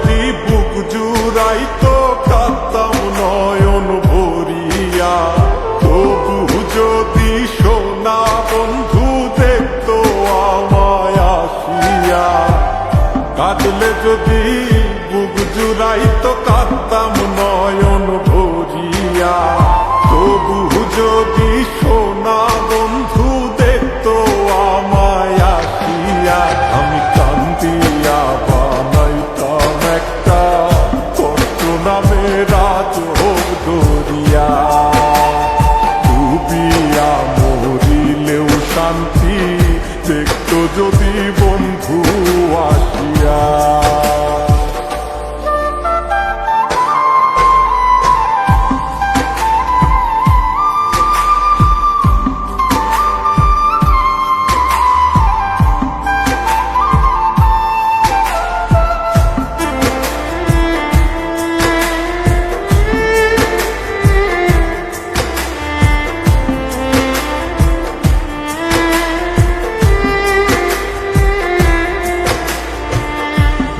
যদি বুক জুড়াইতো কাঁদতাম নয়ন ভরিয়া, তবু যদি সোনা বন্ধু দেখতো আমায় আসিয়া। কাঁদলে যদি বুক জুড়াইতো কাঁদতাম নয়ন ভরিয়া, তবু যদি সোনা বন্ধু দেখতো আমায় আসিয়া। আমি কান্দিয়া বানাইতাম একটা কষ্ট নামের আজব দরিয়া, ডুবিয়া মরিলেও শান্তি দেখতো যদি বন্ধু আসিয়া।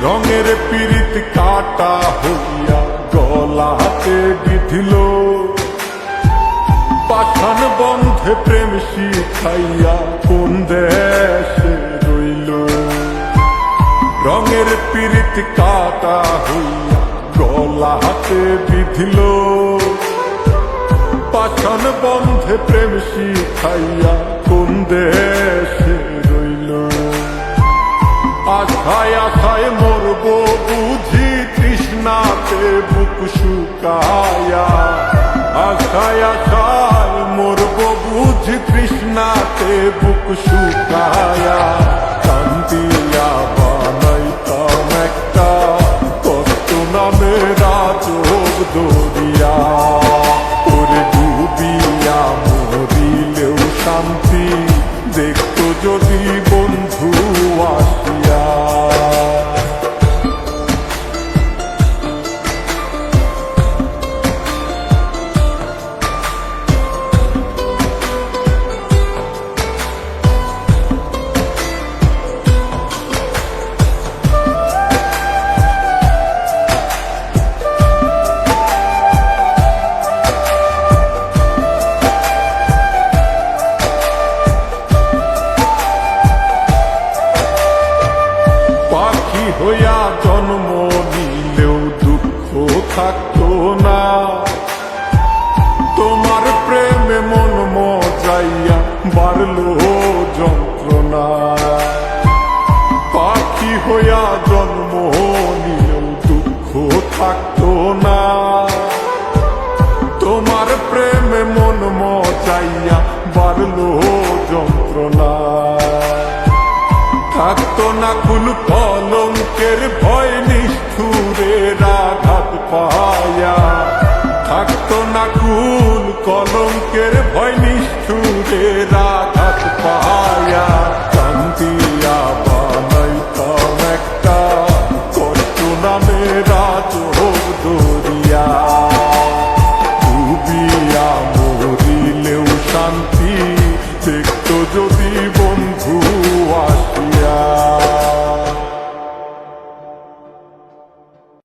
রঙের পীড়িত কাটা হইয়া গলাতে বিধিল, পাষাণ বন্ধে প্রেম শিখাইয়া কোন দেশে রইল। রঙের পীড়িত কাটা হইয়া গলাতে বিধিল, পাষাণ বন্ধে প্রেম শিখাইয়া কোন দেশে রইল। আশায় আশায় মরব বুঝি তৃষ্ণাতে বুক শুকায়া, আশায় আশায় মরব বুঝি তৃষ্ণাতে বুক শুকায়া। কান্দিয়া বানাইতাম একটা কষ্ট নামের আজব দরিয়া, ওরে ডুবিয়া মরিলেও শান্তি দেখতো যদি বন্ধু আসিয়া। পাখি হইয়া জন্ম নিলেও দুঃখ থাকতো না, তোমার প্রেমে মন মজাইয়া বাড়লো যন্ত্রণা। পাখি হইয়া জন্ম নিলেও দুঃখ থাকতো না, তোমার প্রেমে মন মজাইয়া বাড়লো যন্ত্রণা। থাকতো না কুল কলঙ্কের ভয় নিষ্ঠুরের আঘাত পায়া, থাকতো না কুল কলঙ্কের ভয় নিষ্ঠুরের আঘাত পায়া। কান্দিয়া বানাইতাম একটা কষ্ট নামের আজব দরিয়া, ডুবিয়া মরিলেও শান্তি দেখতো যদি বন্ধু